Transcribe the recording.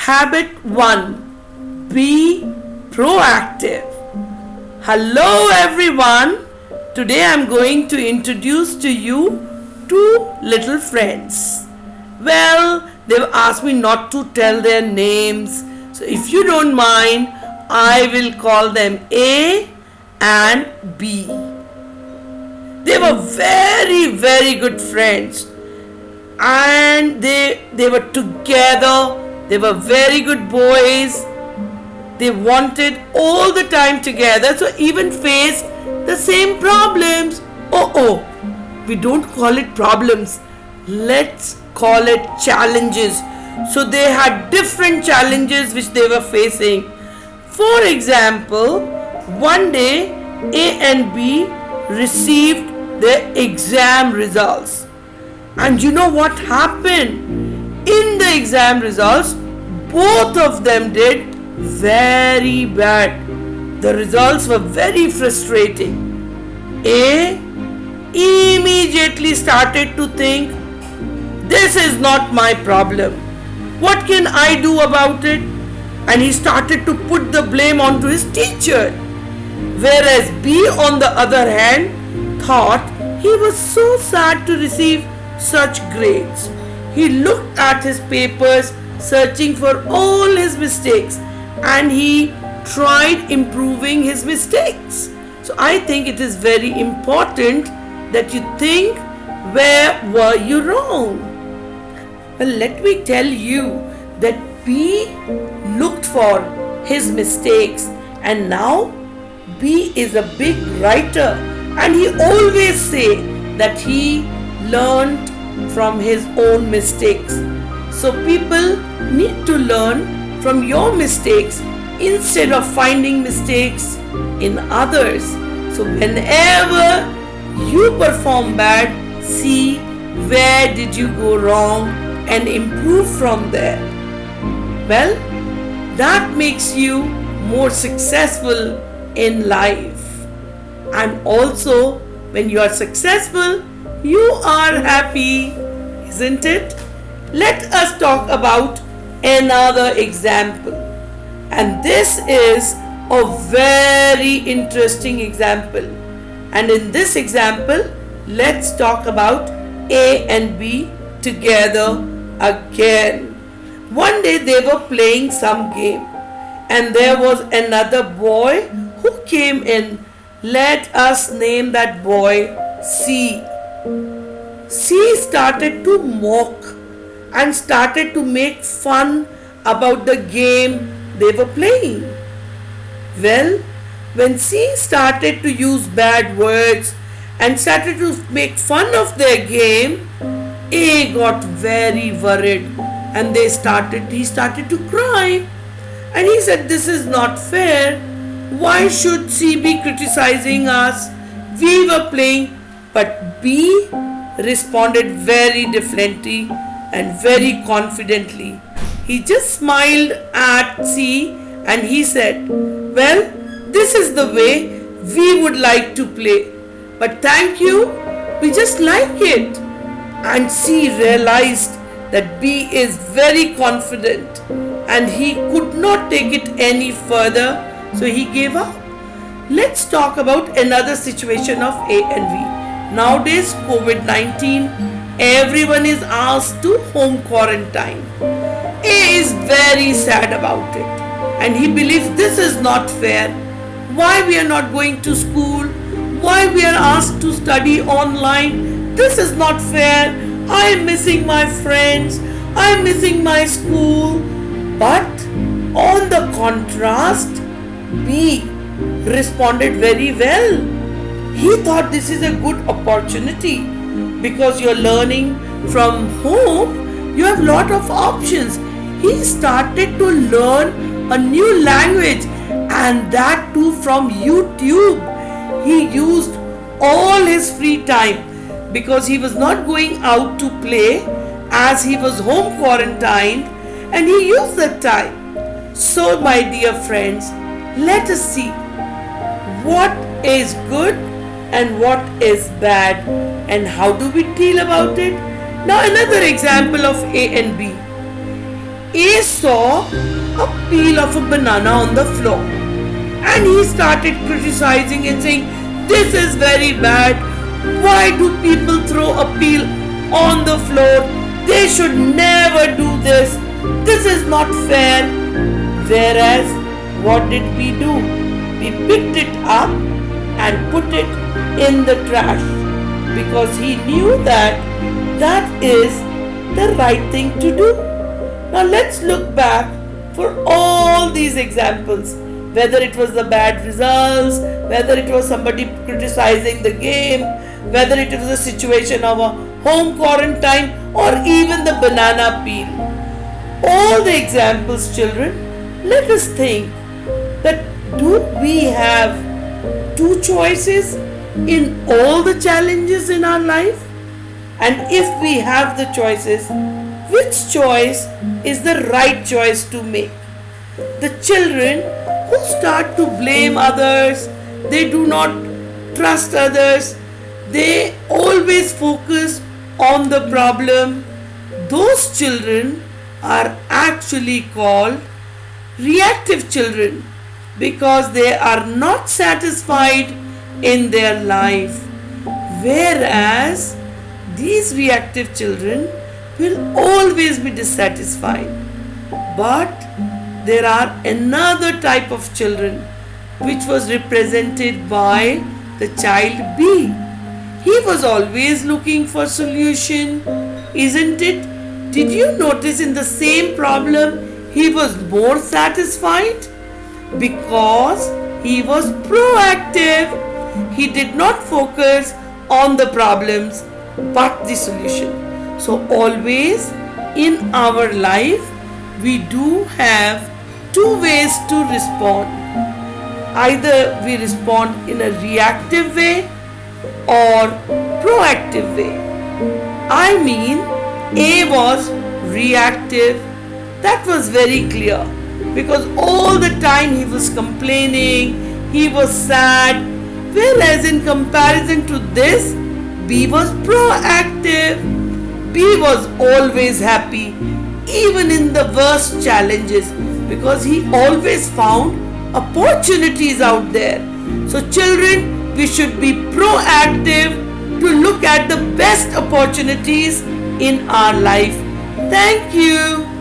Habit 1. Be proactive. Hello everyone. Today I am going to introduce to you two little friends. Well, they've asked me not to tell their names. So if you don't mind, I will call them A and B. They were very good friends. And they were together. They were very good boys. They wanted all the time together, so even faced the same problems. We don't call it problems. Let's call it challenges. So they had different challenges which they were facing. For example, one day A and B received their exam results. And you know what happened? In the exam results, both of them did very bad. The results were very frustrating. A immediately started to think, this is not my problem. What can I do about it? And he started to put the blame onto his teacher. Whereas B, on the other hand, thought he was so sad to receive such grades. He looked at his papers, searching for all his mistakes, and he tried improving his mistakes. So I think it is very important that you think, where were you wrong? Well, let me tell you that B looked for his mistakes, and now B is a big writer, and he always say that he learned from his own mistakes. So people need to learn from your mistakes instead of finding mistakes in others. So whenever you perform bad, see where did you go wrong and improve from there. Well, that makes you more successful in life. And also, when you are successful, you are happy, isn't it? Let us talk about another example. And this is a very interesting example. And in this example, let's talk about A and B together again. One day they were playing some game, and there was another boy who came in. Let us name that boy C. C started to mock and started to make fun about the game they were playing. Well, when C started to use bad words and started to make fun of their game, A got very worried and he started to cry. And he said, this is not fair. Why should C be criticizing us? We were playing. But B responded very differently and very confidently. He just smiled at C and he said, well, this is the way we would like to play. But thank you, we just like it. And C realized that B is very confident and he could not take it any further, so he gave up. Let's talk about another situation of A and B. Nowadays, COVID-19, everyone is asked to home quarantine. A is very sad about it and he believes this is not fair. Why we are not going to school? Why we are asked to study online? This is not fair. I am missing my friends. I am missing my school. But on the contrast, B responded very well. He thought this is a good opportunity because you're learning from home. You have a lot of options. He started to learn a new language, and that too from YouTube. He used all his free time because he was not going out to play as he was home quarantined, and he used that time. So my dear friends, let us see what is good and what is bad and how do we deal about it. Now another example of A and B. A saw a peel of a banana on the floor and he started criticizing and saying, "This is very bad. Why do people throw a peel on the floor? They should never do this. This is not fair." Whereas, what did we do? We picked it up and put it in the trash because he knew that that is the right thing to do. Now let's look back for all these examples, whether it was the bad results, whether it was somebody criticizing the game, whether it was a situation of a home quarantine, or even the banana peel. All the examples, children, let us think that do we have two choices in all the challenges in our life? And if we have the choices, which choice is the right choice to make? The children who start to blame others, they do not trust others, they always focus on the problem, those children are actually called reactive children because they are not satisfied in their life. Whereas these reactive children will always be dissatisfied. But there are another type of children which was represented by the child B. He was always looking for solution, isn't it? Did you notice in the same problem he was more satisfied? Because he was proactive. He did not focus on the problems but the solution. So always in our life we do have two ways to respond. Either we respond in a reactive way or proactive way. I mean, A was reactive. That was very clear because all the time he was complaining, he was sad. Whereas in comparison to this, B was proactive. B was always happy, even in the worst challenges, because he always found opportunities out there. So children, we should be proactive to look at the best opportunities in our life. Thank you.